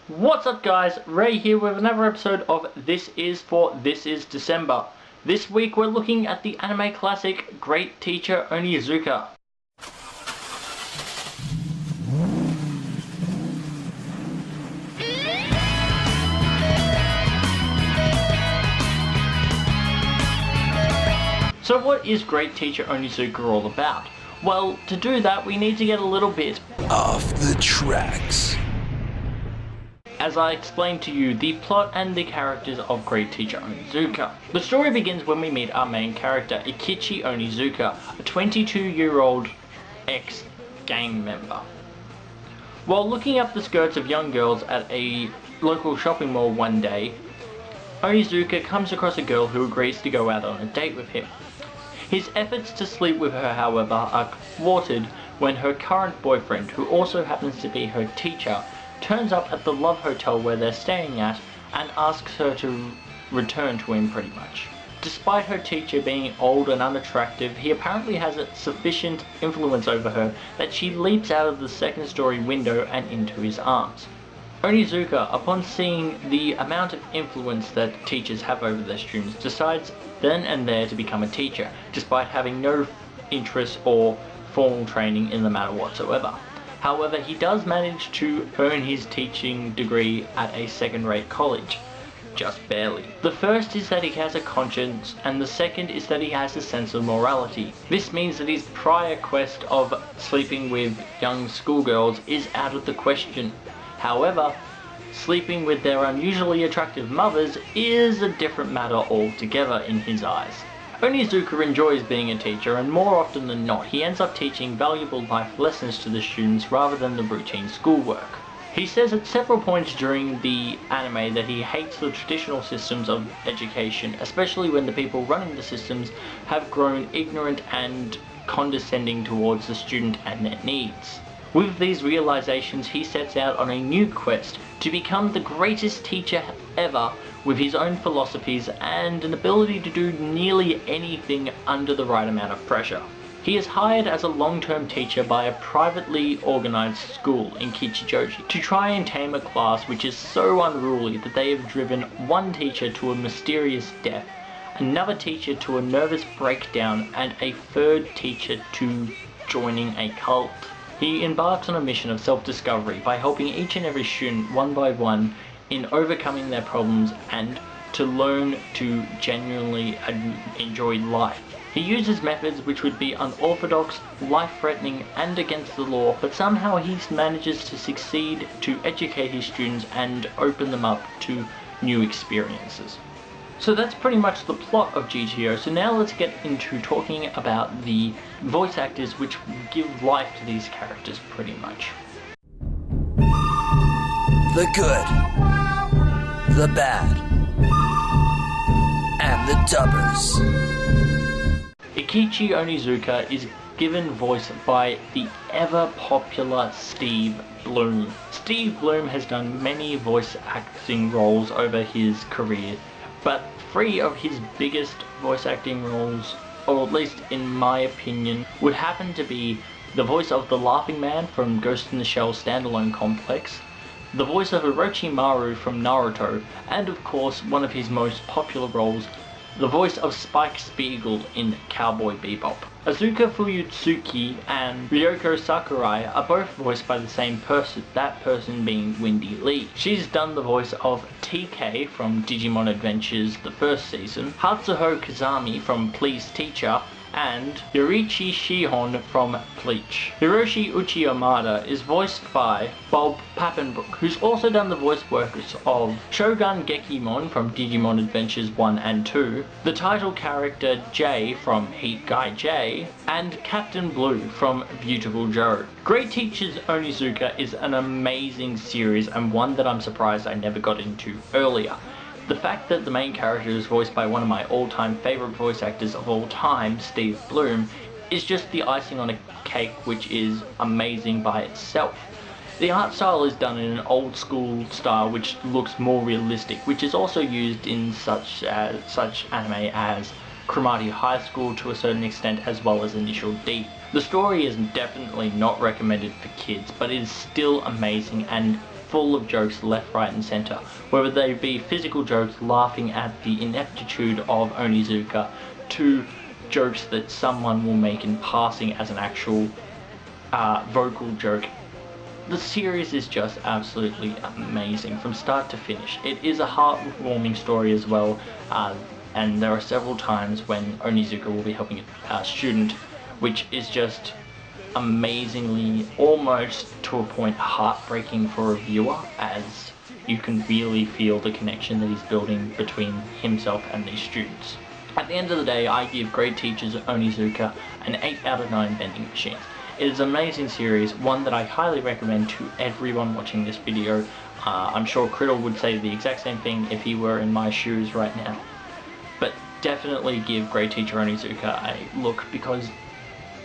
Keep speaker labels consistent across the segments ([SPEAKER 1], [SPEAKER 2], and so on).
[SPEAKER 1] What's up guys, Ray here with another episode of This Is December. This week we're looking at the anime classic Great Teacher Onizuka. So what is Great Teacher Onizuka all about? Well, to do that we need to get a little bit
[SPEAKER 2] off the tracks.
[SPEAKER 1] As I explained to you the plot and the characters of Great Teacher Onizuka. The story begins when we meet our main character, Teacher Onizuka, a 22-year-old ex-gang member. While looking up the skirts of young girls at a local shopping mall one day, Onizuka comes across a girl who agrees to go out on a date with him. His efforts to sleep with her, however, are thwarted when her current boyfriend, who also happens to be her teacher, turns up at the Love Hotel where they're staying at and asks her to return to him pretty much. Despite her teacher being old and unattractive, he apparently has a sufficient influence over her that she leaps out of the second-story window and into his arms. Onizuka, upon seeing the amount of influence that teachers have over their students, decides then and there to become a teacher, despite having no interest or formal training in the matter whatsoever. However, he does manage to earn his teaching degree at a second-rate college. Just barely. The first is that he has a conscience, and the second is that he has a sense of morality. This means that his prior quest of sleeping with young schoolgirls is out of the question. However, sleeping with their unusually attractive mothers is a different matter altogether in his eyes. Onizuka enjoys being a teacher, and more often than not he ends up teaching valuable life lessons to the students rather than the routine schoolwork. He says at several points during the anime that he hates the traditional systems of education, especially when the people running the systems have grown ignorant and condescending towards the student and their needs. With these realizations, he sets out on a new quest to become the greatest teacher ever, with his own philosophies and an ability to do nearly anything under the right amount of pressure. He is hired as a long-term teacher by a privately organized school in Kichijoji to try and tame a class which is so unruly that they have driven one teacher to a mysterious death, another teacher to a nervous breakdown, and a third teacher to joining a cult. He embarks on a mission of self-discovery by helping each and every student one by one in overcoming their problems and to learn to genuinely enjoy life. He uses methods which would be unorthodox, life-threatening and against the law, but somehow he manages to succeed to educate his students and open them up to new experiences. So that's pretty much the plot of GTO, so now let's get into talking about the voice actors which give life to these characters pretty much.
[SPEAKER 2] The good, the bad, and the dubbers.
[SPEAKER 1] Teacher Onizuka is given voice by the ever-popular Steve Blum. Steve Blum has done many voice acting roles over his career, but three of his biggest voice acting roles, or at least in my opinion, would happen to be the voice of the Laughing Man from Ghost in the Shell Standalone Complex, the voice of Orochimaru from Naruto, and of course one of his most popular roles, the voice of Spike Spiegel in Cowboy Bebop. Asuka Fuyutsuki and Ryoko Sakurai are both voiced by the same person, that person being Wendy Lee. She's done the voice of TK from Digimon Adventures the first season, Hatsuho Kazami from Please Teacher, and Yoriichi Shihon from Bleach. Hiroshi Uchiyamada is voiced by Bob Pappenbrook, who's also done the voice work of Shogun Gekimon from Digimon Adventures 1 and 2, the title character Jay from Heat Guy J, and Captain Blue from Beautiful Joe. Great Teacher Onizuka is an amazing series and one that I'm surprised I never got into earlier. The fact that the main character is voiced by one of my all-time favourite voice actors of all time, Steve Blum, is just the icing on a cake, which is amazing by itself. The art style is done in an old school style which looks more realistic, which is also used in such anime as Cromartie High School to a certain extent, as well as Initial D. The story is definitely not recommended for kids, but it is still amazing and full of jokes left, right and center, whether they be physical jokes laughing at the ineptitude of Onizuka, to jokes that someone will make in passing as an actual vocal joke. The series is just absolutely amazing from start to finish. It is a heartwarming story as well, and there are several times when Onizuka will be helping a student, which is just amazingly, almost to a point, heartbreaking for a viewer, as you can really feel the connection that he's building between himself and these students. At the end of the day, I give Great Teachers Onizuka an 8 out of 9 vending machines. It is an amazing series, one that I highly recommend to everyone watching this video. I'm sure Criddle would say the exact same thing if he were in my shoes right now. But definitely give Great Teacher Onizuka a look, because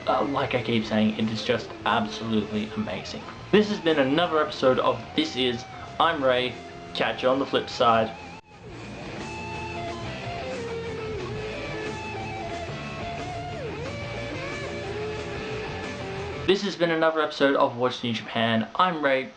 [SPEAKER 1] like I keep saying, it is just absolutely amazing. This has been another episode of This Is. I'm Ray. Catch you on the flip side. This has been another episode of What's New Japan. I'm Ray.